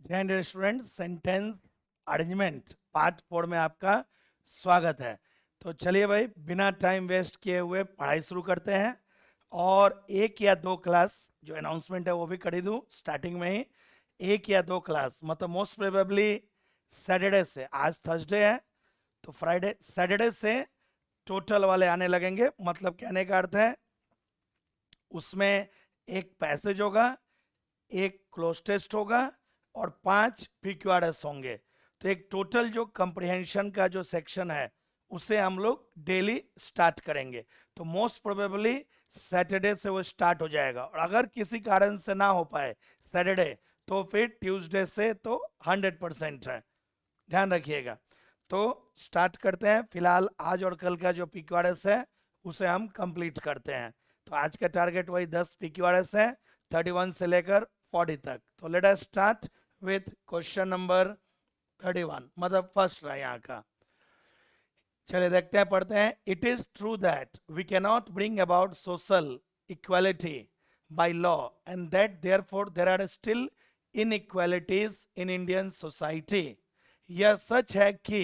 Jain restaurant sentence arrangement part 4 में आपका स्वागत है। तो चलिए भाई, बिना टाइम वेस्ट किए हुए पढ़ाई शुरू करते हैं। और एक या दो क्लास जो अनाउंसमेंट है वो भी कर ही दूँ स्टार्टिंग में ही। एक या दो क्लास मतलब मोस्ट प्रोबेबली सैटरडे से, आज थर्सडे है तो फ्राइडे सैटरडे से टोटल वाले आने लगेंगे। मतलब कहने का अर्थ है उसमें एक पैसेज होगा, एक क्लोज टेस्ट होगा और 5 PQRS होंगे। तो एक टोटल जो कंप्रिहेंशन का जो सेक्शन है उसे हम लोग डेली स्टार्ट करेंगे। तो मोस्ट प्रोबेबली सैटरडे से वो स्टार्ट हो जाएगा, और अगर किसी कारण से ना हो पाए सैटरडे तो फिर ट्यूसडे से तो 100% है, ध्यान रखिएगा। तो स्टार्ट करते हैं। फिलहाल आज और कल का जो PQRS है उसे हम कंप्लीट करते हैं। तो आज का टारगेट वही 10 PQRS है, 31 से लेकर 40 तक। तो let us start with question number 31, मतलब फर्स्ट रहा यहाँ का। चलिए देखते हैं, पढ़ते हैं। It is true that we cannot bring about social equality by law and that therefore there are still inequalities in Indian society। यह सच है कि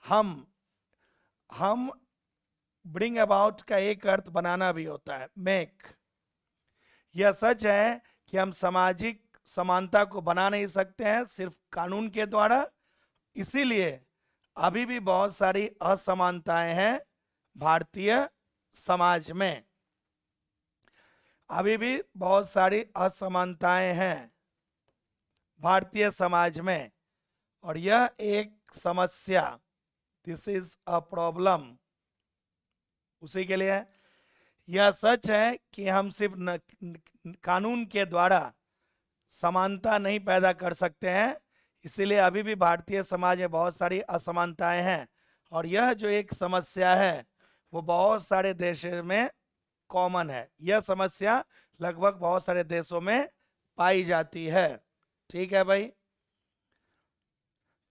हम ब्रिंग अबाउट का एक अर्थ बनाना भी होता है, मेक। यह सच है कि हम सामाजिक समानता को बना नहीं सकते हैं सिर्फ कानून के द्वारा, इसीलिए अभी भी बहुत सारी असमानताएं हैं भारतीय समाज में। अभी भी बहुत सारी असमानताएं हैं भारतीय समाज में, और यह एक समस्या, दिस इज अ प्रॉब्लम, उसी के लिए है। यह सच है कि हम सिर्फ कानून के द्वारा समानता नहीं पैदा कर सकते हैं, इसीलिए अभी भी भारतीय समाज में बहुत सारी असमानताएं हैं। और यह जो एक समस्या है वो बहुत सारे देशों में कॉमन है। यह समस्या लगभग बहुत सारे देशों में पाई जाती है। ठीक है भाई,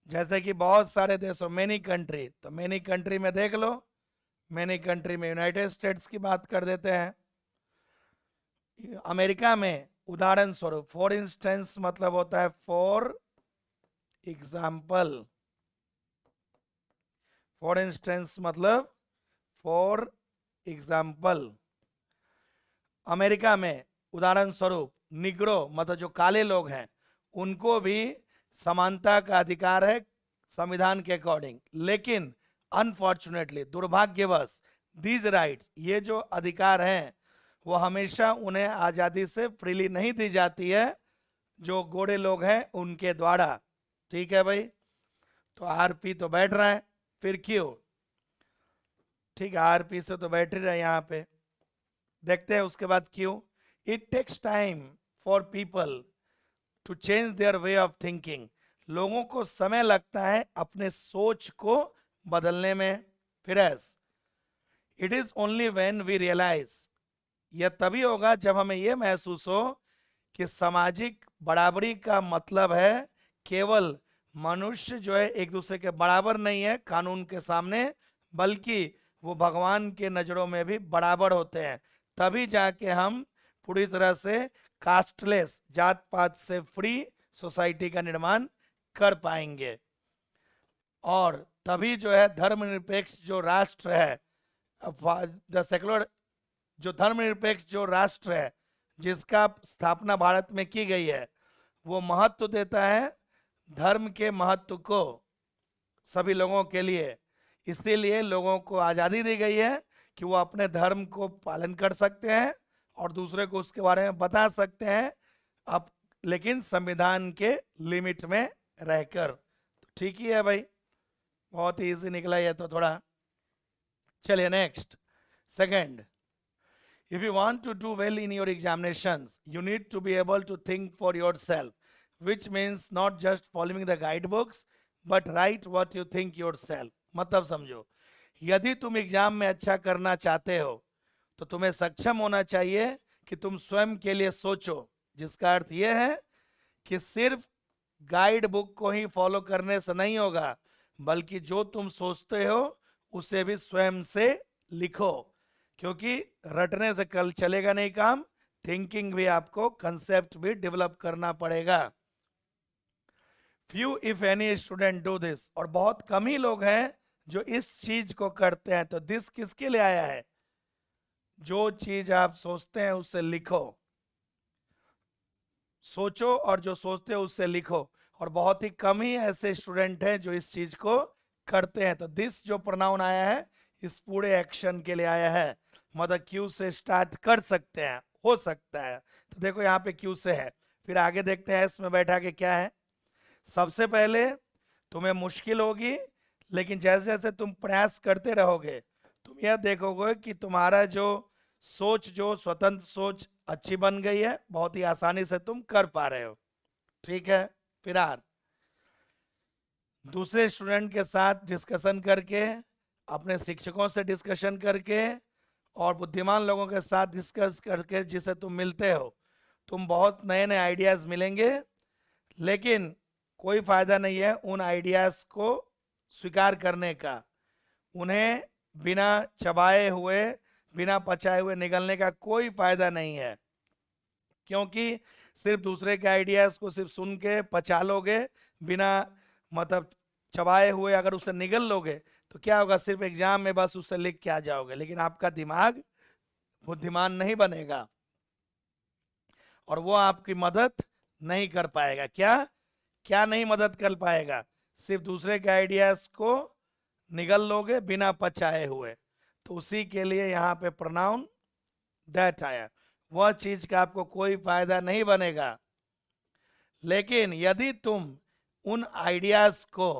जैसे कि बहुत सारे देशों, मेनी कंट्री, तो मेनी कंट्री में देख लो, मेनी कंट्री में यूनाइटेड स्टेट्स की बात कर देते हैं। अमेरिका में उदाहरण स्वरूप, फॉर इंस्टेंस मतलब होता है फॉर एग्जाम्पल। फॉर इंस्टेंस मतलब फॉर एग्जाम्पल। अमेरिका में उदाहरण स्वरूप निग्रो मतलब जो काले लोग हैं उनको भी समानता का अधिकार है संविधान के अकॉर्डिंग, लेकिन अनफॉर्चुनेटली, दुर्भाग्यवश, दीज राइट्स, ये जो अधिकार हैं वो हमेशा उन्हें आज़ादी से फ्रीली नहीं दी जाती है जो गोरे लोग हैं उनके द्वारा। ठीक है भाई, तो आरपी तो बैठ रहा है, फिर क्यों? ठीक है, आरपी से तो बैठ ही रहे यहाँ पे। देखते हैं उसके बाद क्यों। It takes time for people to change their way of thinking. लोगों को समय लगता है अपने सोच को बदलने में। फिर it is only when we realise, यह तभी होगा जब हमें यह महसूस हो कि सामाजिक बराबरी का मतलब है केवल मनुष्य जो है एक दूसरे के बराबर नहीं है कानून के सामने, बल्कि वो भगवान के नज़रों में भी बराबर होते हैं। तभी जाके हम पूरी तरह से कास्टलेस, जात पात से फ्री सोसाइटी का निर्माण कर पाएंगे। और तभी जो है धर्मनिरपेक्ष जो राष्ट्र है, द सेकुलर, जो धर्मनिरपेक्ष जो राष्ट्र है जिसका स्थापना भारत में की गई है, वो महत्व देता है धर्म के महत्व को सभी लोगों के लिए। इसीलिए लोगों को आज़ादी दी गई है कि वो अपने धर्म को पालन कर सकते हैं और दूसरे को उसके बारे में बता सकते हैं, अब लेकिन संविधान के लिमिट में रहकर। तो ठीक ही है भाई, बहुत ही इजी निकला ये तो थोड़ा। चलिए next, second, if you want to do well in your examinations you need to be able to think for yourself, which means not just following the guidebooks but write what you think yourself। मतलब समझो, यदि तुम exam में अच्छा करना चाहते हो तो तुम्हें सक्षम होना चाहिए कि तुम स्वयं के लिए सोचो, जिसका अर्थ यह है कि सिर्फ गाइड बुक को ही फॉलो करने से नहीं होगा, बल्कि जो तुम सोचते हो उसे भी स्वयं से लिखो, क्योंकि रटने से कल चलेगा नहीं काम। थिंकिंग भी आपको, कंसेप्ट भी डेवलप करना पड़ेगा। Few if any student do this, और बहुत कम ही लोग हैं जो इस चीज को करते हैं। तो दिस किसके लिए आया है? जो चीज आप सोचते हैं उससे लिखो, सोचो और जो सोचते हो उससे लिखो। और बहुत ही कम ही ऐसे स्टूडेंट हैं जो इस चीज को करते हैं। तो दिस जो प्रोनाउन आया है इस पूरे एक्शन के लिए आया है। मतलब क्यू से स्टार्ट कर सकते हैं, हो सकता है। तो देखो यहाँ पे क्यू से है, फिर आगे देखते हैं इसमें बैठा के क्या है। सबसे पहले तुम्हें मुश्किल होगी, लेकिन जैसे जैसे तुम प्रयास करते रहोगे तुम यह देखोगे कि तुम्हारा जो सोच, जो स्वतंत्र सोच अच्छी बन गई है, बहुत ही आसानी से तुम कर पा रहे हो। ठीक है, फिर दूसरे स्टूडेंट के साथ डिस्कशन करके, अपने शिक्षकों से डिस्कशन करके और बुद्धिमान लोगों के साथ डिस्कस करके जिसे तुम मिलते हो, तुम बहुत नए नए आइडियाज़ मिलेंगे। लेकिन कोई फायदा नहीं है उन आइडियाज़ को स्वीकार करने का। उन्हें बिना चबाए हुए, बिना पचाए हुए निगलने का कोई फायदा नहीं है। क्योंकि सिर्फ दूसरे के आइडियाज़ को सिर्फ सुन के पचा लोगे, बिना मतलब चबाए हुए अगर उसे निगल लोगे तो क्या होगा? सिर्फ एग्जाम में बस उसे लिख के आ जाओगे, लेकिन आपका दिमाग बुद्धिमान नहीं बनेगा और वो आपकी मदद नहीं कर पाएगा। क्या क्या नहीं मदद कर पाएगा? सिर्फ दूसरे के आइडियाज को निगल लोगे बिना पचाए हुए। तो उसी के लिए यहाँ पे प्रोनाउन दैट आया। वह चीज का आपको कोई फायदा नहीं बनेगा। लेकिन यदि तुम उन आइडियाज को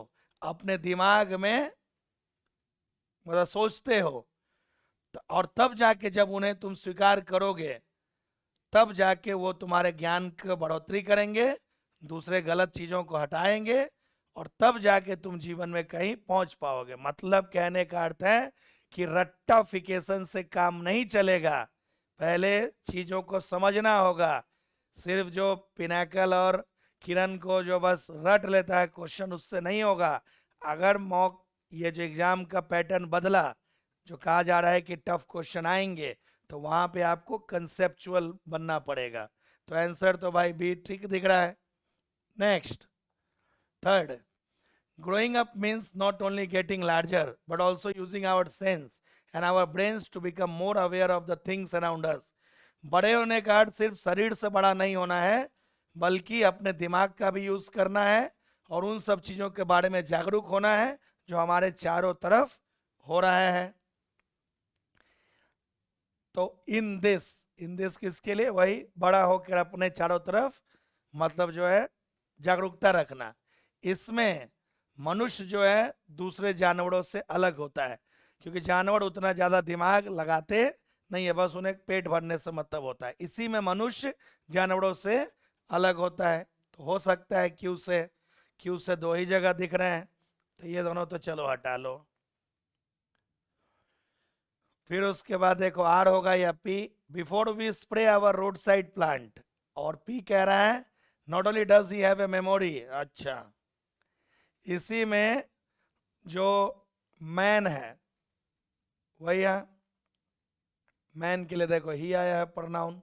अपने दिमाग में मतलब सोचते हो और तब जाके जब उन्हें तुम स्वीकार करोगे, तब जाके वो तुम्हारे ज्ञान की बढ़ोतरी करेंगे, दूसरे गलत चीज़ों को हटाएंगे और तब जाके तुम जीवन में कहीं पहुंच पाओगे। मतलब कहने का अर्थ है कि रट्टाफिकेशन से काम नहीं चलेगा, पहले चीज़ों को समझना होगा। सिर्फ जो पिनाकल और किरण को जो बस रट लेता है क्वेश्चन, उससे नहीं होगा। अगर मॉक ये जो एग्ज़ाम का पैटर्न बदला, जो कहा जा रहा है कि टफ क्वेश्चन आएंगे, तो वहां पे आपको कंसेप्चुअल बनना पड़ेगा। तो आंसर तो भाई बी ठीक दिख रहा है। Next, third, growing up means not only getting larger but also using our sense and our brains to become more aware of the things around us. बड़े होने का अर्थ सिर्फ शरीर से बड़ा नहीं होना है, बल्कि अपने दिमाग का भी यूज करना है और उन सब चीजों के बारे में जागरूक होना है जो हमारे चारों तरफ हो रहा है। तो इन दिस किसके लिए? वही बड़ा होकर अपने चारों तरफ मतलब जो है जागरूकता रखना। इसमें मनुष्य जो है दूसरे जानवरों से अलग होता है, क्योंकि जानवर उतना ज़्यादा दिमाग लगाते नहीं है, बस उन्हें पेट भरने से मतलब होता है। इसी में मनुष्य जानवरों से अलग होता है। तो हो सकता है क्यू से दो ही जगह दिख रहे हैं, तो ये दोनों तो चलो हटा लो। फिर उसके बाद देखो आर होगा या P, before we spray our road side plant. और पी कह रहा है not only does he have a memory. अच्छा, इसी में जो मैन है वही है, मैन के लिए देखो ही आया है प्रोनाउन।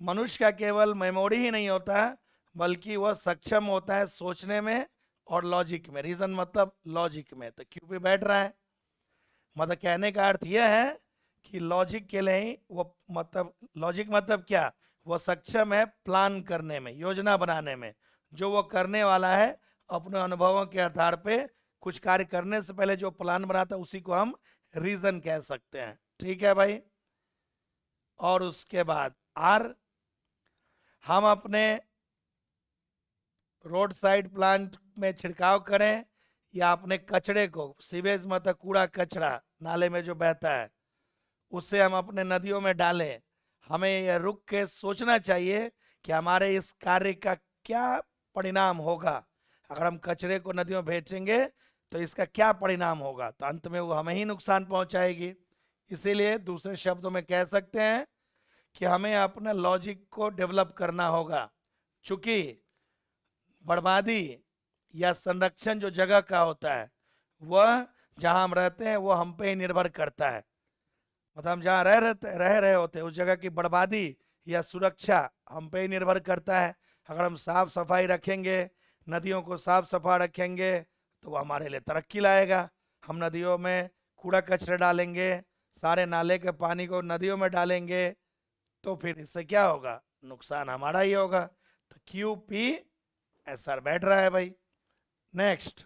मनुष्य का केवल मेमोरी ही नहीं होता है, बल्कि वह सक्षम होता है सोचने में और लॉजिक में। रीजन मतलब लॉजिक में, तो क्यों पे बैठ रहा है। मतलब कहने का अर्थ यह है कि लॉजिक के लिए ही वो, मतलब लॉजिक मतलब क्या, वो सक्षम है प्लान करने में, योजना बनाने में। जो वो करने वाला है अपने अनुभवों के आधार पे कुछ कार्य करने से पहले जो प्लान बनाता है उसी को हम रीजन कह सकते हैं। ठीक है भाई। और उसके बाद आर, हम अपने रोड साइड प्लांट में छिड़काव करें या अपने कचरे को, सीवेज मतलब कूड़ा कचरा नाले में जो बहता है, उसे हम अपने नदियों में डालें। हमें यह रुक के सोचना चाहिए कि हमारे इस कार्य का क्या परिणाम होगा। अगर हम कचरे को नदियों में भेजेंगे तो इसका क्या परिणाम होगा, तो अंत में वो हमें ही नुकसान पहुंचाएगी। इसीलिए दूसरे शब्दों में कह सकते हैं कि हमें अपना लॉजिक को डेवलप करना होगा। चूंकि बर्बादी या संरक्षण जो जगह का होता है, वह जहां हम रहते हैं वो हम पे ही निर्भर करता है। मतलब हम जहाँ रह रहे होते हैं उस जगह की बर्बादी या सुरक्षा हम पे ही निर्भर करता है। अगर हम साफ सफाई रखेंगे, नदियों को साफ सफा रखेंगे, तो वो हमारे लिए तरक्की लाएगा। हम नदियों में कूड़ा कचरा डालेंगे, सारे नाले के पानी को नदियों में डालेंगे, तो फिर इससे क्या होगा? नुकसान हमारा ही होगा। तो क्यू पी एसआर बैठ रहा है भाई। नेक्स्ट,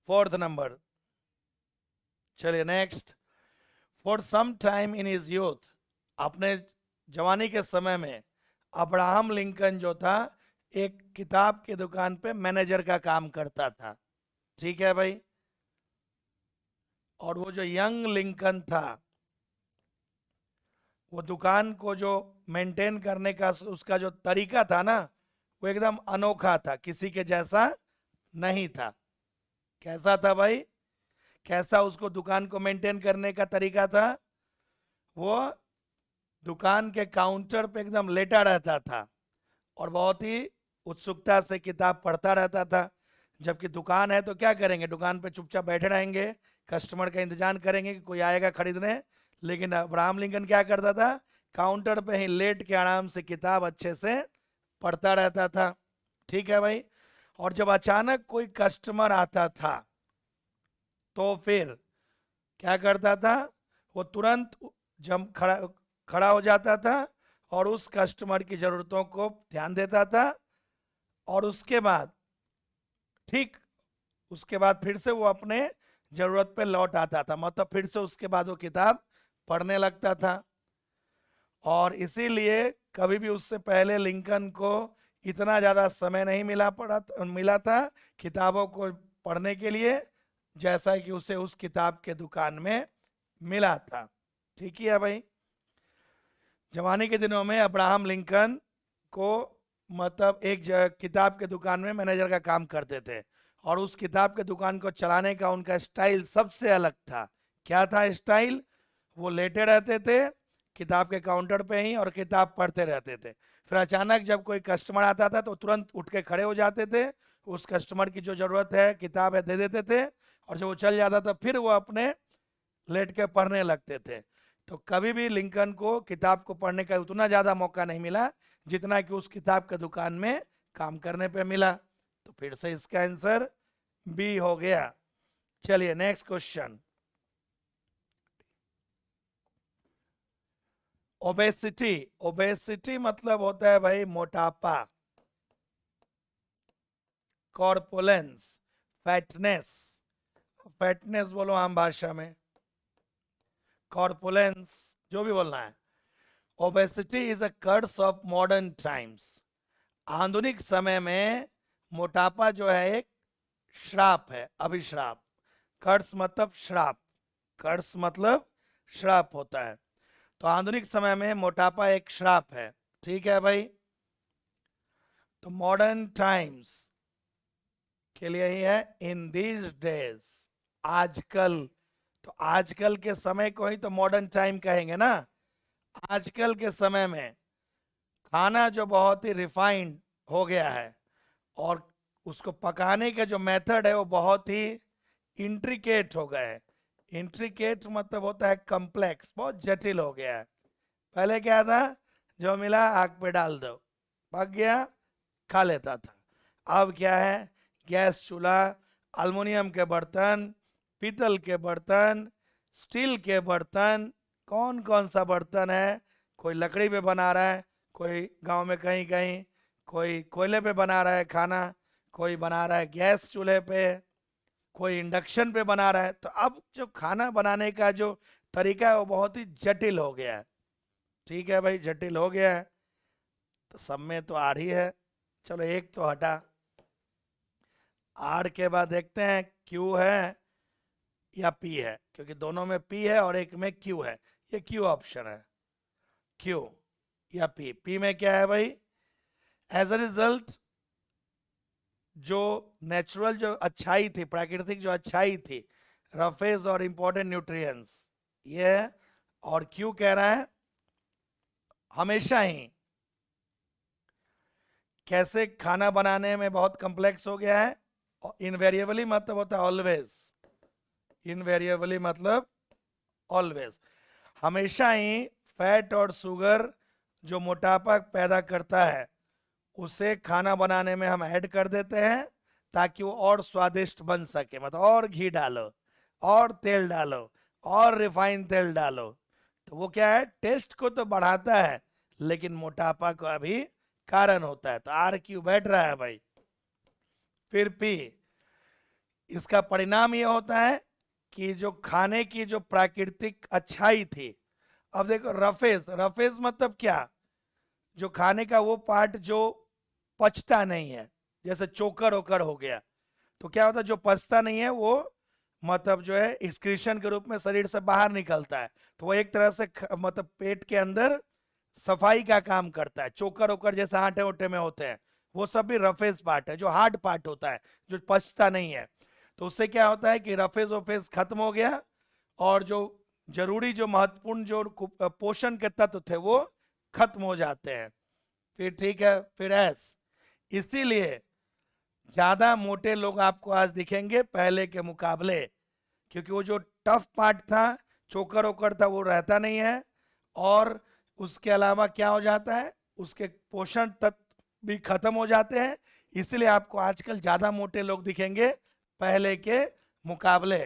फोर्थ नंबर, चलिए next. For some time in his youth, अपने जवानी के समय में अब्राहम लिंकन जो था एक किताब की दुकान पे मैनेजर का काम करता था। ठीक है भाई। और वो जो यंग लिंकन था, वो दुकान को जो मेंटेन करने का उसका जो तरीका था ना, वो एकदम अनोखा था, किसी के जैसा नहीं था। कैसा था भाई? कैसा उसको दुकान को मेंटेन करने का तरीका था? वो दुकान के काउंटर पे एकदम लेटा रहता था और बहुत ही उत्सुकता से किताब पढ़ता रहता था। जबकि दुकान है तो क्या करेंगे? दुकान पे चुपचाप बैठे रहेंगे, कस्टमर का इंतजार करेंगे कि कोई आएगा खरीदने। लेकिन अब्राहम लिंकन क्या करता था? काउंटर पे ही लेट के आराम से किताब अच्छे से पढ़ता रहता था। ठीक है भाई। और जब अचानक कोई कस्टमर आता था तो फिर क्या करता था? वो तुरंत जम खड़ा हो जाता था और उस कस्टमर की ज़रूरतों को ध्यान देता था। और उसके बाद ठीक उसके बाद फिर से वो अपने ज़रूरत पे लौट आता था, मतलब फिर से उसके बाद वो किताब पढ़ने लगता था। और इसीलिए कभी भी उससे पहले लिंकन को इतना ज़्यादा समय नहीं मिला था किताबों को पढ़ने के लिए, जैसा कि उसे उस किताब के दुकान में मिला था। ठीक है भाई। जवानी के दिनों में अब्राहम लिंकन को मतलब एक किताब के दुकान में मैनेजर का काम करते थे, और उस किताब के दुकान को चलाने का उनका स्टाइल सबसे अलग था। क्या था स्टाइल? वो लेटे रहते थे किताब के काउंटर पे ही और किताब पढ़ते रहते थे। फिर अचानक जब कोई कस्टमर आता था तो तुरंत उठ के खड़े हो जाते थे, उस कस्टमर की जो ज़रूरत है किताब है दे देते थे, और जब वो चल जाता था फिर वो अपने लेट के पढ़ने लगते थे। तो कभी भी लिंकन को किताब को पढ़ने का उतना ज़्यादा मौका नहीं मिला जितना कि उस किताब के दुकान में काम करने पे मिला। तो फिर से इसका आंसर बी हो गया। चलिए नेक्स्ट क्वेश्चन। ओबेसिटी, ओबेसिटी मतलब होता है भाई मोटापा, कॉर्पुलेंस, फैटनेस। फैटनेस बोलो आम भाषा में, कॉर्पुलेंस जो भी बोलना है। Obesity is a curse of modern times. आधुनिक समय में मोटापा जो है एक श्राप है, अभिश्राप। कर्स मतलब श्राप, कर्स मतलब श्राप होता है। तो आधुनिक समय में मोटापा एक श्राप है। ठीक है भाई। तो मॉडर्न टाइम्स के लिए ही है इन दीज डेज, आजकल। तो आजकल के समय को ही तो मॉडर्न टाइम कहेंगे ना। आजकल के समय में खाना जो बहुत ही रिफाइंड हो गया है, और उसको पकाने का जो मेथड है वो बहुत ही इंट्रिकेट हो गए हैं। इंट्रिकेट मतलब होता है कॉम्प्लेक्स, बहुत जटिल हो गया है। पहले क्या था? जो मिला आग पे डाल दो, पक गया, खा लेता था। अब क्या है? गैस चूल्हा, अल्मुनियम के बर्तन, पीतल के बर्तन, स्टील के बर्तन, कौन कौन सा बर्तन है। कोई लकड़ी पे बना रहा है, कोई गांव में कहीं कहीं कोई कोयले पे बना रहा है खाना, कोई बना रहा है गैस चूल्हे पे, कोई इंडक्शन पे बना रहा है। तो अब जो खाना बनाने का जो तरीका है वो बहुत ही जटिल हो गया है। ठीक है भाई, जटिल हो गया है। तो सब में तो आर ही है, चलो एक तो हटा। आर के बाद देखते हैं क्यू है या पी है, क्योंकि दोनों में पी है और एक में क्यू है। ये क्यू ऑप्शन है, क्यू या पी। पी में क्या है भाई? एज अ रिजल्ट जो नेचुरल जो अच्छाई थी, प्राकृतिक जो अच्छाई थी, रफेज और इंपॉर्टेंट न्यूट्रिएंट्स, ये है। और क्यू कह रहा है हमेशा ही कैसे खाना बनाने में बहुत कॉम्प्लेक्स हो गया है। इनवेरिएबली मतलब होता है ऑलवेज, इनवेरिएबली मतलब ऑलवेज। हमेशा ही फैट और शुगर जो मोटापा पैदा करता है उसे खाना बनाने में हम ऐड कर देते हैं ताकि वो और स्वादिष्ट बन सके, मतलब और घी डालो और तेल डालो और रिफाइन तेल डालो, तो वो क्या है, टेस्ट को तो बढ़ाता है लेकिन मोटापा का भी कारण होता है। तो आर क्यू बैठ रहा है भाई। फिर पी, इसका परिणाम ये होता है कि जो खाने की जो प्राकृतिक अच्छाई थी, अब देखो रफेज, रफेज मतलब क्या, जो खाने का वो पार्ट जो पचता नहीं है, जैसे चोकर ओकर हो गया, तो क्या होता है जो पचता नहीं है वो मतलब जो है एक्सक्रीशन के रूप में शरीर से बाहर निकलता है, तो वो एक तरह से मतलब पेट के अंदर सफाई का काम करता है। चोकर ओकर जैसे आटे ओटे में होते हैं, वो सब भी रफेज पार्ट है, जो हार्ड पार्ट होता है, जो पचता नहीं है। तो उससे क्या होता है कि रफेज वफेज खत्म हो गया और जो जरूरी जो महत्वपूर्ण जो पोषण के तत्व थे वो खत्म हो जाते हैं। फिर ठीक है, फिर एस, इसीलिए ज्यादा मोटे लोग आपको आज दिखेंगे पहले के मुकाबले, क्योंकि वो जो टफ पार्ट था, चोकर ओकर था, वो रहता नहीं है, और उसके अलावा क्या हो जाता है, उसके पोषण तत्व भी खत्म हो जाते हैं। इसलिए आपको आजकल ज्यादा मोटे लोग दिखेंगे पहले के मुकाबले।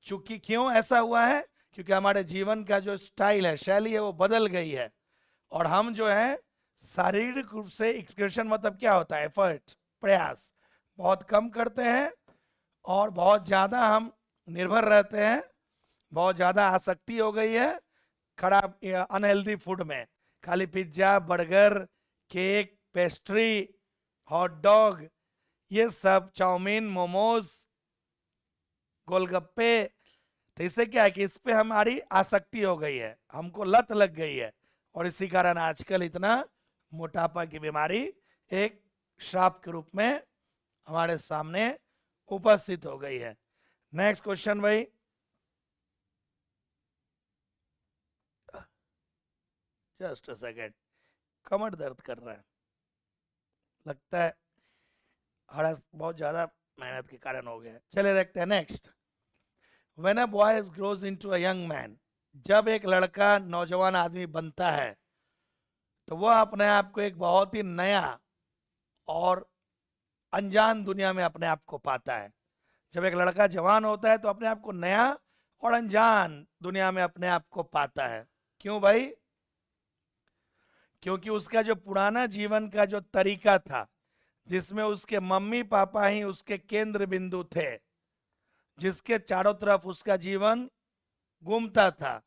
चूंकि क्यों ऐसा हुआ है, क्योंकि हमारे जीवन का जो स्टाइल है, शैली है, वो बदल गई है, और हम जो है शारीरिक रूप से एक्सक्रेशन मतलब क्या होता है, एफर्ट, प्रयास बहुत कम करते हैं, और बहुत ज़्यादा हम निर्भर रहते हैं, बहुत ज़्यादा आसक्ति हो गई है खराब अनहेल्दी फूड में, खाली pizza, burger, cake, pastry, hot dog, ये सब, चाउमीन, मोमोज, गोलगप्पे। तो इससे क्या है कि इस पे हमारी आसक्ति हो गई है, हमको लत लग गई है, और इसी कारण आजकल इतना मोटापा की बीमारी एक श्राप के रूप में हमारे सामने उपस्थित हो गई है। नेक्स्ट क्वेश्चन भाई। जस्ट अ सेकेंड, कमर दर्द कर रहा है, लगता है हड़ा बहुत ज्यादा मेहनत के कारण हो गया है। चले देखते हैं next. When a boy grows into a young man, जब एक लड़का नौजवान आदमी बनता है तो वह अपने आप को एक बहुत ही नया और अनजान दुनिया में अपने आप को पाता है। जब एक लड़का जवान होता है तो अपने आप को नया और अनजान दुनिया में अपने आप को पाता है। क्यों भाई? क्योंकि उसका जो पुराना जीवन का जो तरीका था, जिसमें उसके मम्मी पापा ही उसके केंद्र बिंदु थे, जिसके चारों तरफ उसका जीवन घूमता था,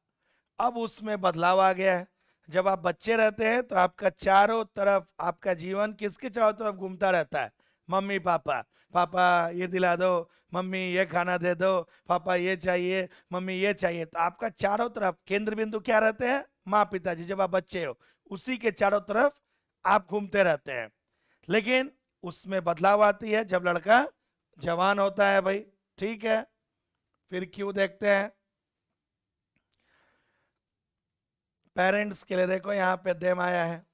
अब उसमें बदलाव आ गया है। जब आप बच्चे रहते हैं तो आपका चारों तरफ आपका जीवन किसके चारों तरफ घूमता रहता है? मम्मी पापा, पापा ये दिला दो, मम्मी ये खाना दे दो, पापा ये चाहिए, मम्मी ये चाहिए। तो आपका चारों तरफ केंद्र बिंदु क्या रहते हैं? माँ पिताजी। जब आप बच्चे हो उसी के चारों तरफ आप घूमते रहते हैं। लेकिन उसमें बदलाव आती है जब लड़का जवान होता है भाई। ठीक है, फिर क्यों देखते हैं। पेरेंट्स के लिए देखो यहाँ पे देम आया है,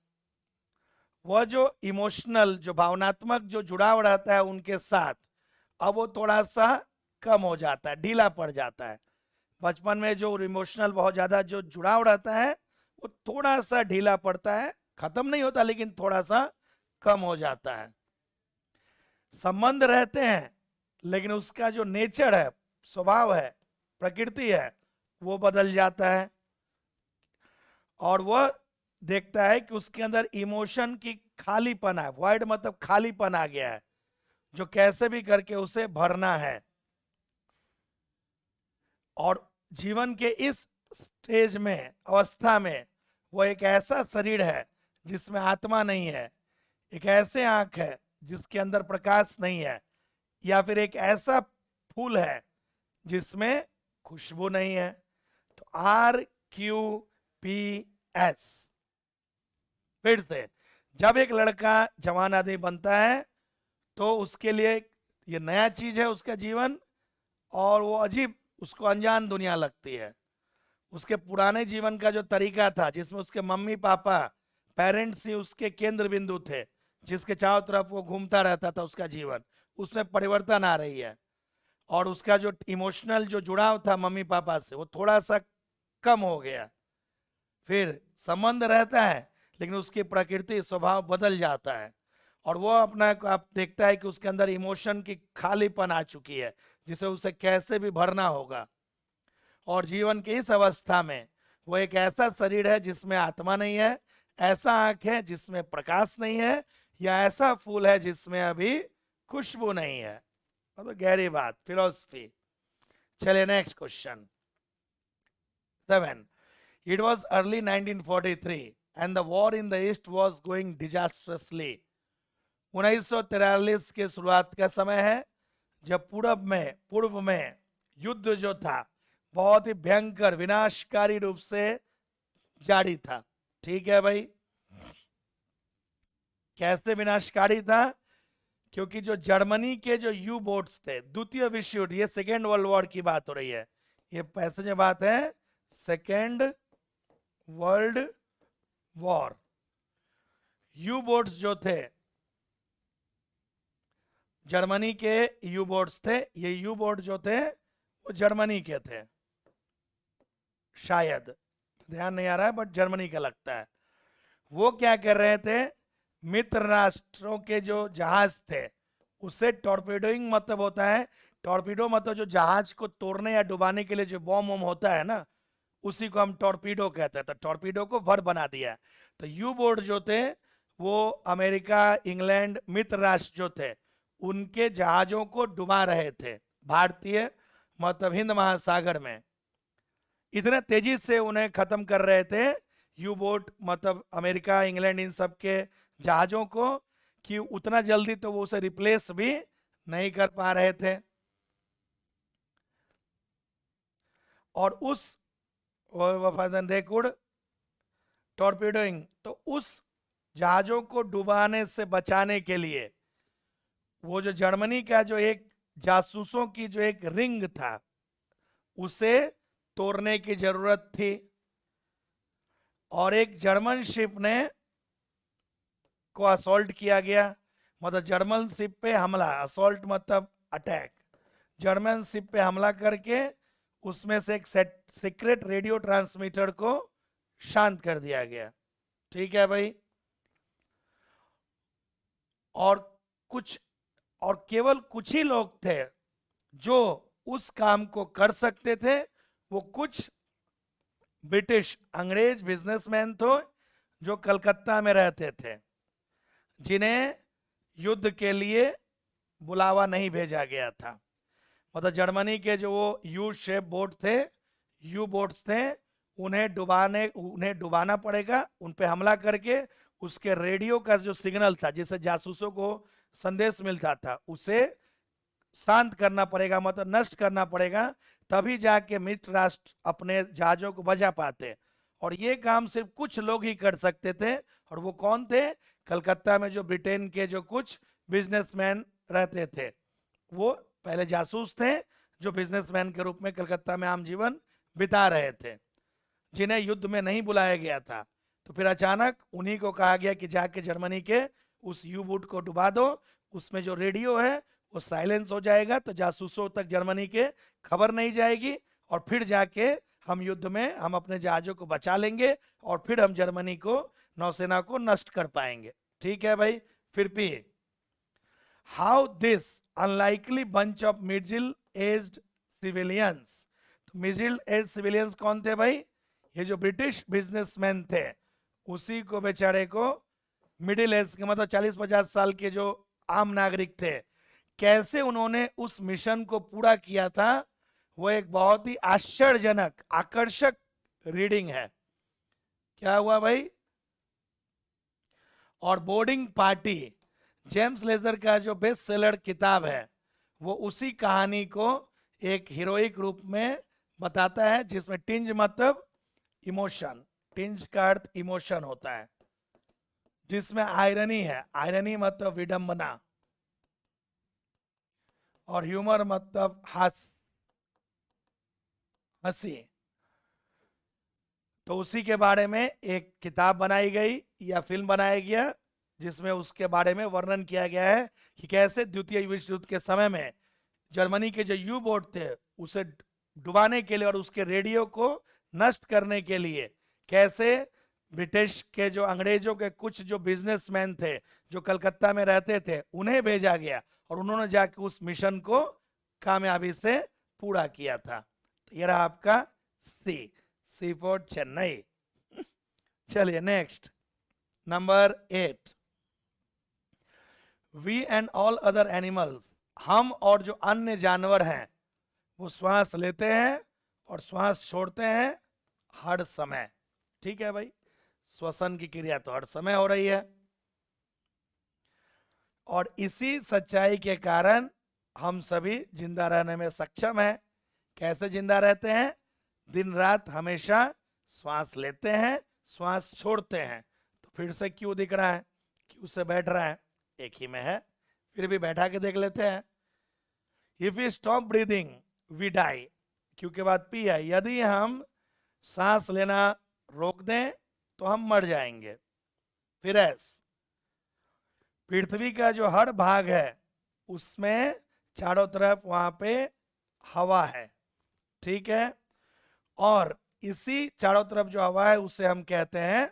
वह जो इमोशनल जो भावनात्मक जो जुड़ाव रहता है उनके साथ, अब वो थोड़ा सा कम हो जाता है, ढीला पड़ जाता है। बचपन में जो इमोशनल बहुत ज्यादा जो जुड़ाव रहता है वो थोड़ा सा ढीला पड़ता है, खत्म नहीं होता लेकिन थोड़ा सा कम हो जाता है। संबंध रहते हैं लेकिन उसका जो नेचर है, स्वभाव है, प्रकृति है, वो बदल जाता है, और वह देखता है कि उसके अंदर इमोशन की खालीपन है, वॉइड मतलब खालीपन आ गया है, जो कैसे भी करके उसे भरना है। और जीवन के इस स्टेज में, अवस्था में, वो एक ऐसा शरीर है जिसमें आत्मा नहीं है, एक ऐसे आंख है जिसके अंदर प्रकाश नहीं है, या फिर एक ऐसा फूल है जिसमें खुशबू नहीं है। तो RQPS। फिर से, जब एक लड़का जवान आदमी बनता है तो उसके लिए ये नया चीज है उसका जीवन, और वो अजीब, उसको अनजान दुनिया लगती है। उसके पुराने जीवन का जो तरीका था, जिसमें उसके मम्मी पापा, पेरेंट्स ही उसके केंद्र बिंदु थे, जिसके चारों तरफ वो घूमता रहता था उसका जीवन, उसमें परिवर्तन आ रही है, और उसका जो इमोशनल जो जुड़ाव था मम्मी पापा से वो थोड़ा सा कम हो गया। फिर संबंध रहता है लेकिन उसकी प्रकृति स्वभाव बदल जाता है और वो अपना आप देखता है कि उसके अंदर इमोशन की खालीपन आ चुकी है जिसे उसे कैसे भी भरना होगा। और जीवन की इस अवस्था में वो एक ऐसा शरीर है जिसमें आत्मा नहीं है, ऐसा आंख है जिसमें प्रकाश नहीं है, या ऐसा फूल है जिसमें अभी खुशबू नहीं है। तो गहरी बात, फिलोसफी। चलिए next question 7। It was early 1943 and the war in the east was going disastrously. 1943 के शुरुआत का समय है जब पूर्व में युद्ध जो था बहुत ही भयंकर विनाशकारी रूप से जारी था। ठीक है भाई, कैसे विनाशकारी था? क्योंकि जो जर्मनी के जो यू बोट्स थे, द्वितीय विश्व युद्ध, ये सेकेंड वर्ल्ड वॉर की बात हो रही है, ये पैसे में बात है second world war. You boats जो थे, जर्मनी के यू बोट्स थे, ये यू बोट जो थे वो जर्मनी के थे, शायद ध्यान नहीं आ रहा है बट जर्मनी का लगता है। वो क्या कर रहे थे, मित्र राष्ट्रों के जो जहाज थे उसे टॉर्पेडोइंग मतलब होता है, टॉर्पीडो मतलब जो जहाज को तोड़ने या डुबाने के लिए जो बॉम्ब वॉम होता है ना, उसी को हम टॉर्पीडो कहते हैं। तो टॉर्पीडो को वर्ड बना दिया। तो यू बोट जो थे वो अमेरिका, इंग्लैंड, मित्र राष्ट्र जो थे उनके जहाजों को डुबा रहे थे भारतीय मतलब हिंद महासागर में। इतने तेजी से उन्हें खत्म कर रहे थे यू बोट मतलब अमेरिका, इंग्लैंड, इन सब के जहाजों को कि उतना जल्दी तो वो उसे रिप्लेस भी नहीं कर पा रहे थे। और उस टॉर्पीडोइंग, तो उस जहाजों को डुबाने से बचाने के लिए वो जो जर्मनी का जो एक जासूसों की जो एक रिंग था उसे तोड़ने की जरूरत थी। और एक जर्मन शिप ने को असॉल्ट किया गया, मतलब जर्मन शिप पे हमला, असॉल्ट मतलब अटैक, जर्मन शिप पे हमला करके उसमें से एक सीक्रेट रेडियो ट्रांसमीटर को शांत कर दिया गया। ठीक है भाई। और केवल कुछ ही लोग थे जो उस काम को कर सकते थे। वो कुछ ब्रिटिश अंग्रेज बिजनेसमैन थे जो कलकत्ता में रहते थे, जिन्हें युद्ध के लिए बुलावा नहीं भेजा गया था। मतलब जर्मनी के जो वो यू शेप बोट थे, यू बोट्स थे, उन्हें डुबाना पड़ेगा, उन पे हमला करके उसके रेडियो का जो सिग्नल था जिससे जासूसों को संदेश मिलता था उसे शांत करना पड़ेगा, मतलब नष्ट करना पड़ेगा, तभी जाके मित्र राष्ट्र अपने जहाजों को बचा पाते। और ये काम सिर्फ कुछ लोग ही कर सकते थे। और वो कौन थे? कलकत्ता में जो ब्रिटेन के जो कुछ बिजनेसमैन रहते थे, वो पहले जासूस थे जो बिजनेसमैन के रूप में कलकत्ता में आम जीवन बिता रहे थे, जिन्हें युद्ध में नहीं बुलाया गया था। तो फिर अचानक उन्हीं को कहा गया कि जाके जर्मनी के उस यू बोट को डुबा दो, उसमें जो रेडियो है वो साइलेंस हो जाएगा, तो जासूसों तक जर्मनी के खबर नहीं जाएगी, और फिर जाके हम युद्ध में हम अपने जहाजों को बचा लेंगे और फिर हम जर्मनी को, नौसेना को नष्ट कर पाएंगे। ठीक है भाई। फिर भी how this unlikely bunch of middle aged civilians, middle age civilians कौन थे भाई? ये जो ब्रिटिश बिजनेसमैन थे उसी को बेचारे को मिडिल एज के मतलब 40-50 साल के जो आम नागरिक थे, कैसे उन्होंने उस मिशन को पूरा किया था, वो एक बहुत ही आश्चर्यजनक आकर्षक रीडिंग है। क्या हुआ भाई? और बोर्डिंग पार्टी, जेम्स लेजर का जो बेस्ट सेलर किताब है, वो उसी कहानी को एक हीरोइक रूप में बताता है, जिसमें टिंज मतलब इमोशन, टिंज का अर्थ इमोशन होता है, जिसमें आयरनी है, आयरनी मतलब विडंबना, और ह्यूमर मतलब हंसी। तो उसी के बारे में एक किताब बनाई गई या फिल्म बनाया गया, जिसमें उसके बारे में वर्णन किया गया है कि कैसे द्वितीय विश्व युद्ध के समय में जर्मनी के जो यू बोट थे उसे डुबाने के लिए और उसके रेडियो को नष्ट करने के लिए कैसे ब्रिटिश के जो अंग्रेजों के कुछ जो बिजनेसमैन थे जो कलकत्ता में रहते थे उन्हें भेजा गया और उन्होंने जाके उस मिशन को कामयाबी से पूरा किया था। तो ये रहा आपका सी फॉर चेन्नई। चलिए next, number 8, we and all other animals, हम और जो अन्य जानवर हैं वो श्वास लेते हैं और श्वास छोड़ते हैं हर समय। ठीक है भाई, श्वसन की क्रिया तो हर समय हो रही है और इसी सच्चाई के कारण हम सभी जिंदा रहने में सक्षम हैं। कैसे जिंदा रहते हैं? दिन रात हमेशा श्वास लेते हैं, श्वास छोड़ते हैं। तो फिर से क्यों दिख रहा है, क्यों से बैठ रहा है, एक ही में है, फिर भी बैठा के देख लेते हैं। If you stop breathing we die, क्यों के बाद पी है, यदि हम सांस लेना रोक दें तो हम मर जाएंगे। फिर पृथ्वी का जो हर भाग है उसमें चारों तरफ वहां पे हवा है, ठीक है, और इसी चारों तरफ जो हवा है उसे हम कहते हैं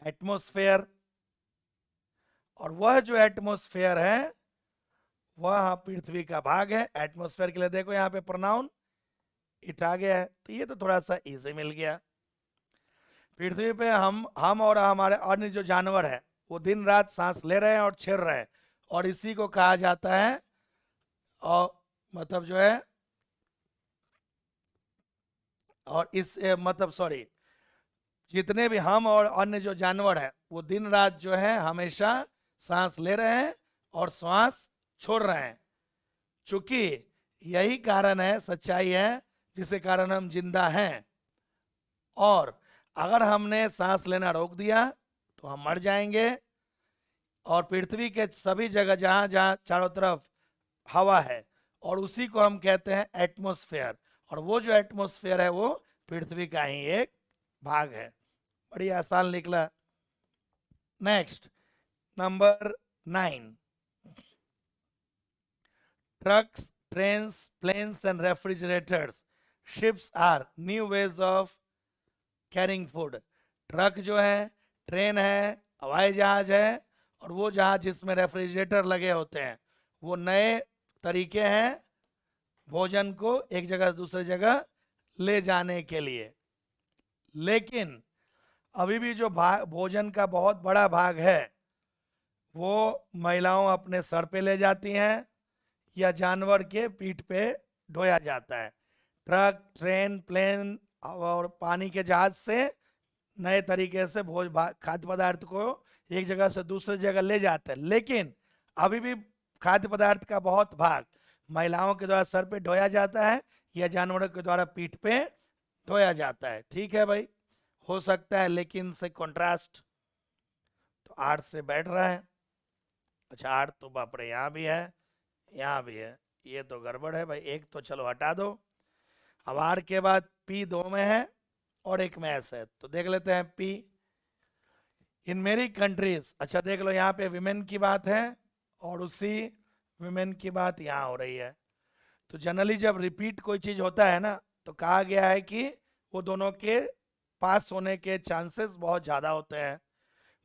एटमॉस्फेयर। और वह जो एटमॉस्फेयर है वह पृथ्वी का भाग है। एटमॉस्फेयर के लिए देखो यहाँ पे प्रोनाउन इट आ गया है, तो ये तो थोड़ा सा इजी मिल गया। पृथ्वी पे हम और हमारे अन्य जो जानवर है वो दिन रात सांस ले रहे हैं और छिड़ रहे हैं, और इसी को कहा जाता है, और मतलब जो है, और इस मतलब सॉरी, जितने भी हम और अन्य जो जानवर है वो दिन रात जो है हमेशा सांस ले रहे हैं और श्वास छोड़ रहे हैं। चूंकि यही कारण है, सच्चाई है जिसके कारण हम जिंदा हैं, और अगर हमने सांस लेना रोक दिया तो हम मर जाएंगे। और पृथ्वी के सभी जगह जहाँ जहाँ चारों तरफ हवा है और उसी को हम कहते हैं एटमॉस्फेयर, और वो जो एटमॉस्फेयर है वो पृथ्वी का ही एक भाग है। बड़ी आसान निकला। Next, number 9, trucks, trains, planes and refrigerators, ships are new ways of carrying food. Truck जो है, ट्रेन है, हवाई जहाज है, और वो जहाज जिसमें रेफ्रिजरेटर लगे होते हैं, वो नए तरीके हैं भोजन को एक जगह से दूसरी जगह ले जाने के लिए। लेकिन अभी भी जो भोजन का बहुत बड़ा भाग है वो महिलाओं अपने सर पे ले जाती हैं या जानवर के पीठ पे ढोया जाता है। ट्रक, ट्रेन, प्लेन और पानी के जहाज से नए तरीके से खाद्य पदार्थ को एक जगह से दूसरी जगह ले जाते हैं, लेकिन अभी भी खाद्य पदार्थ का बहुत भाग महिलाओं के द्वारा सर पे ढोया जाता है या जानवरों के द्वारा पीठ पे ढोया जाता है। ठीक है भाई, हो सकता है, लेकिन से कंट्रास्ट तो 8 से बैठ रहा है। अच्छा 8 तो बाप रे, यहाँ भी है, यहाँ भी है, ये तो गड़बड़ है भाई। एक तो चलो हटा दो। अब आर के बाद पी 2 में है और एक में एस है, तो देख लेते हैं पी। इन मेरी कंट्रीज, अच्छा देख लो यहाँ पे विमेन की बात है और उसी विमेन की बात यहाँ हो रही है। तो जनरली जब रिपीट कोई चीज होता है ना तो कहा गया है कि वो दोनों के पास होने के चांसेस बहुत ज़्यादा होते हैं।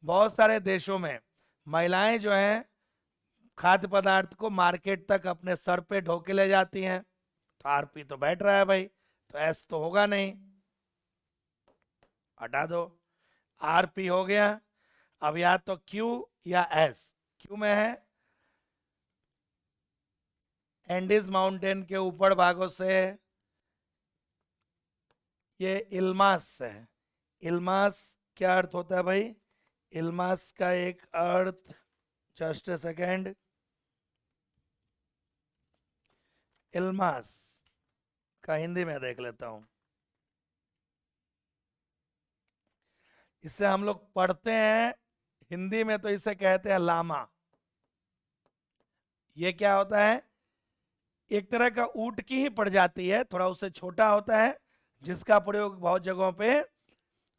बहुत सारे देशों में महिलाएं जो हैं खाद्य पदार्थ को मार्केट तक अपने सर पे ढो के ले जाती हैं। तो आरपी तो बैठ रहा है भाई, तो एस तो होगा नहीं, हटा दो। आरपी हो गया। अब या तो क्यू या एस। क्यू में है एंडीज माउंटेन के ऊपर भागों से ये इल्मास है। इल्मास क्या अर्थ होता है भाई? इल्मास का एक अर्थ, जस्ट ए सेकेंड, इल्मास का हिंदी में देख लेता हूं। इसे हम लोग पढ़ते हैं हिंदी में तो इसे कहते हैं लामा। ये क्या होता है? एक तरह का ऊंट की ही प्रजाति है, थोड़ा उससे छोटा होता है, जिसका प्रयोग बहुत जगहों पे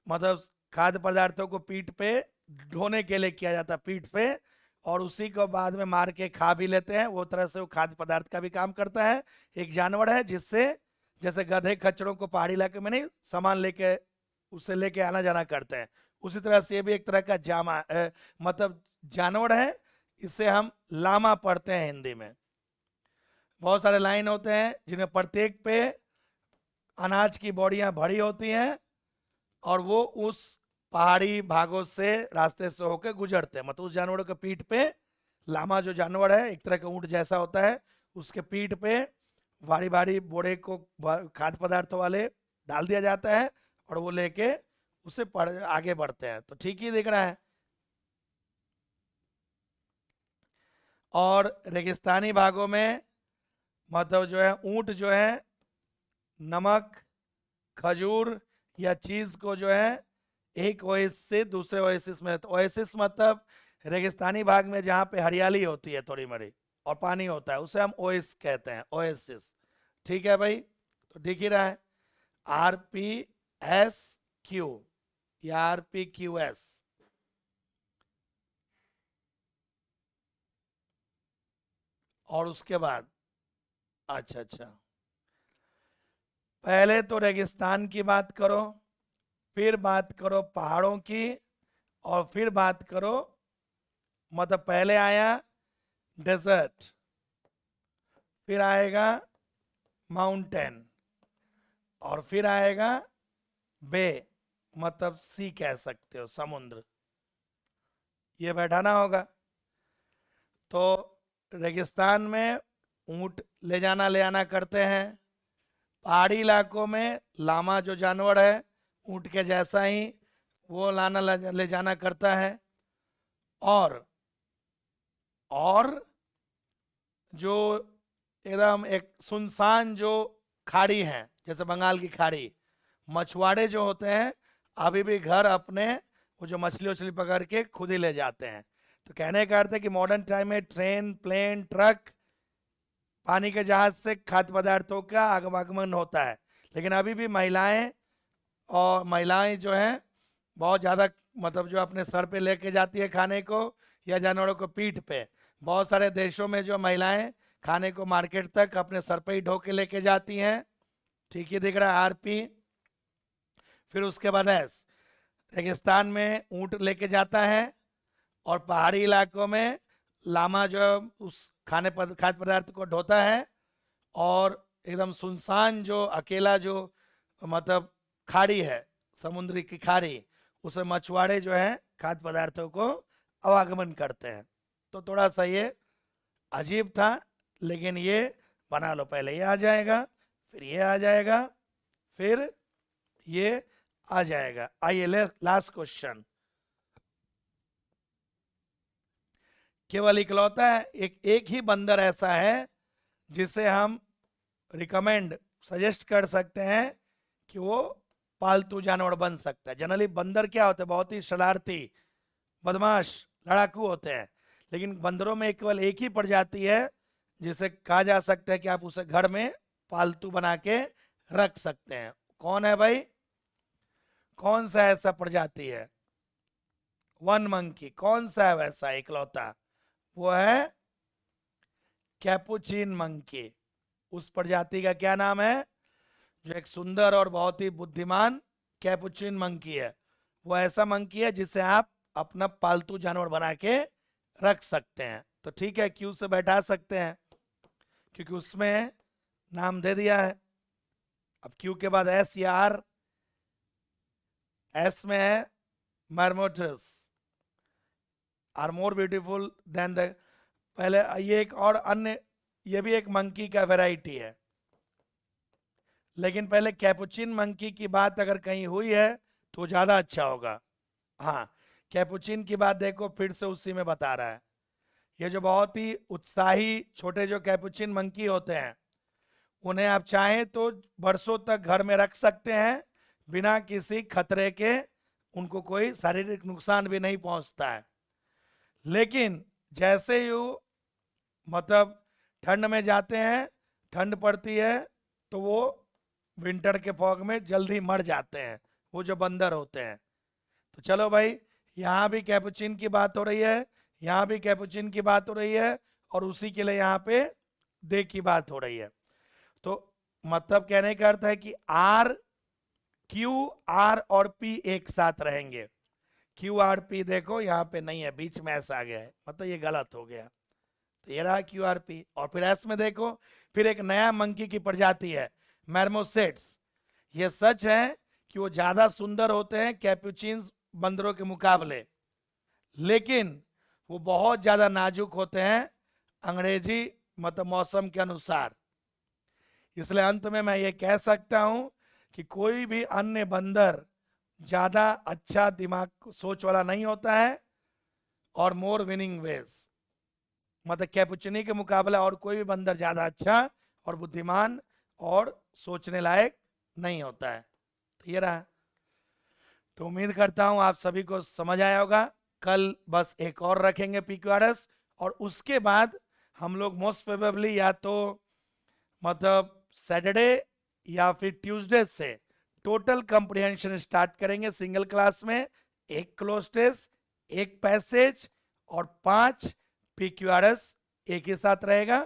मतलब खाद्य पदार्थों को पीठ पे ढोने के लिए किया जाता है, पीठ पे, और उसी को बाद में मार के खा भी लेते हैं। वो तरह से वो खाद्य पदार्थ का भी काम करता है। एक जानवर है जिससे, जैसे गधे खच्चरों को पहाड़ी इलाके में नहीं सामान लेके उसे लेके आना जाना करते हैं। उसी तरह से ये भी एक तरह का मतलब जानवर है, इसे हम लामा पढ़ते हैं हिंदी में। बहुत सारे लाइन होते हैं जिनमें प्रत्येक पे अनाज की बोरियां भरी होती हैं और वो उस पहाड़ी भागों से रास्ते से होकर गुजरते हैं। मतलब उस जानवरों के पीठ पे, लामा जो जानवर है एक तरह का ऊंट जैसा होता है, उसके पीठ पे भारी भारी बोरे को खाद्य पदार्थों वाले डाल दिया जाता है और वो लेके उसे आगे बढ़ते हैं। तो ठीक ही दिख रहा है। और रेगिस्तानी भागों में मतलब जो है ऊंट जो है नमक, खजूर या चीज को जो है एक ओएसिस से दूसरे ओएसिस में, तो ओएसिस मतलब रेगिस्तानी भाग में जहाँ पे हरियाली होती है थोड़ी मरी और पानी होता है, उसे हम ओएस कहते हैं, ओएसिस। ठीक है भाई, तो दिख ही रहा है RPSQ या RPQS। और उसके बाद अच्छा अच्छा, पहले तो रेगिस्तान की बात करो, फिर बात करो पहाड़ों की, और फिर बात करो मतलब पहले आया डेजर्ट, फिर आएगा माउंटेन, और फिर आएगा बे, मतलब सी कह सकते हो, समुद्र। ये बैठाना होगा। तो रेगिस्तान में ऊंट ले जाना ले आना करते हैं, पहाड़ी इलाकों में लामा जो जानवर है ऊंट के जैसा ही वो लाना ले जाना करता है। और जो एकदम एक सुनसान जो खाड़ी है जैसे बंगाल की खाड़ी, मछुआरे जो होते हैं अभी भी घर अपने वो जो मछली उछली पकड़ के खुद ही ले जाते हैं। तो कहने का अर्थ है कि मॉडर्न टाइम में ट्रेन, प्लेन, ट्रक, पानी के जहाज से खाद्य पदार्थों का आगमन होता है, लेकिन अभी भी महिलाएं जो हैं बहुत ज़्यादा मतलब जो अपने सर पे लेके जाती है खाने को या जानवरों को पीठ पे। बहुत सारे देशों में जो महिलाएं खाने को मार्केट तक अपने सर पे ही ढो के लेके जाती हैं। ठीक ही दिख रहा है RP। फिर उसके बाद एस, रेगिस्तान में ऊंट लेके जाता है, और पहाड़ी इलाकों में लामा जो उस खाद्य पदार्थ को ढोता है, और एकदम सुनसान जो अकेला जो मतलब खाड़ी है, समुद्री की खाड़ी, उसे मछुआरे जो है खाद्य पदार्थों को आवागमन करते हैं। तो थोड़ा सा ये अजीब था, लेकिन ये बना लो, पहले ये आ जाएगा, फिर ये आ जाएगा, फिर ये आ जाएगा। आइए लास्ट क्वेश्चन। केवल इकलौता एक ही बंदर ऐसा है जिसे हम रिकमेंड सजेस्ट कर सकते हैं कि वो पालतू जानवर बन सकता है। जनरली बंदर क्या होते हैं, बहुत ही शरारती, बदमाश, लड़ाकू होते हैं, लेकिन बंदरों में केवल एक ही प्रजाति है जिसे कहा जा सकता है कि आप उसे घर में पालतू बना के रख सकते हैं। कौन है भाई, कौन सा ऐसा प्रजाति है? One monkey. कौन सा है वैसा इकलौता? वो है कैपुचिन मंकी। उस प्रजाति का क्या नाम है? जो एक सुंदर और बहुत ही बुद्धिमान कैपुचिन मंकी है। वो ऐसा मंकी है जिसे आप अपना पालतू जानवर बना के रख सकते हैं। तो ठीक है, क्यू से बैठा सकते हैं क्योंकि उसमें नाम दे दिया है। अब क्यू के बाद एस या आर। एस में है marmots, are more beautiful than the, पहले ये एक और अन्य, ये भी एक मंकी का वैरायटी है, लेकिन पहले कैपुचिन मंकी की बात अगर कहीं हुई है तो ज़्यादा अच्छा होगा। हाँ, कैपुचिन की बात देखो फिर से उसी में बता रहा है। ये जो बहुत ही उत्साही छोटे जो कैपुचिन मंकी होते हैं, उन्हें आप चाहें तो बरसों तक घर में रख सकते हैं बिना किसी खतरे के, उनको कोई शारीरिक नुकसान भी नहीं पहुंचता है। लेकिन जैसे ही मतलब ठंड में जाते हैं, ठंड पड़ती है, तो वो विंटर के फॉग में जल्दी मर जाते हैं, वो जो बंदर होते हैं। तो चलो भाई, यहाँ भी कैपुचिन की बात हो रही है, यहाँ भी कैपुचिन की बात हो रही है, और उसी के लिए यहाँ पे दे की बात हो रही है। तो मतलब कहने का अर्थ है कि आर क्यू आर और पी एक साथ रहेंगे। क्यू आर पी देखो यहाँ पे नहीं है, बीच में ऐसा आ गया है, मतलब ये गलत हो गया। तो ये रहा क्यू आर पी। और फिर एस में देखो, फिर एक नया मंकी की प्रजाति है मैर्मोसेट्स। ये सच है कि वो ज्यादा सुंदर होते हैं कैपुचिन बंदरों के मुकाबले, लेकिन वो बहुत ज्यादा नाजुक होते हैं अंग्रेजी मतलब मौसम के अनुसार। इसलिए अंत में मैं ये कह सकता हूं कि कोई भी अन्य बंदर ज्यादा अच्छा दिमाग सोच वाला नहीं होता है और मोर विनिंग वेज, मतलब कैपुचिनी के मुकाबले और कोई भी बंदर ज्यादा अच्छा और बुद्धिमान और सोचने लायक नहीं होता है। तो ये रहा। तो उम्मीद करता हूं आप सभी को समझ आया होगा। कल बस एक और रखेंगे पीक्यूआरएस, और उसके बाद हम लोग मोस्ट प्रोबेबली या तो मतलब सैटरडे या फिर ट्यूसडे से टोटल कंप्रिहेंशन स्टार्ट करेंगे सिंगल क्लास में। एक क्लोज टेस्ट, एक पैसेज और 5 पीक्यूआरएस एक ही साथ रहेगा।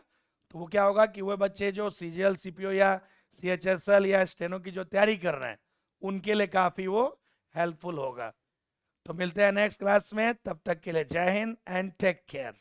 तो वो क्या होगा कि वो बच्चे जो सीजीएल सीपीओ या सीएचएसएल या स्टेनो की जो तैयारी कर रहे हैं उनके लिए काफी वो हेल्पफुल होगा। तो मिलते हैं नेक्स्ट क्लास में, तब तक के लिए जय हिंद एंड टेक केयर।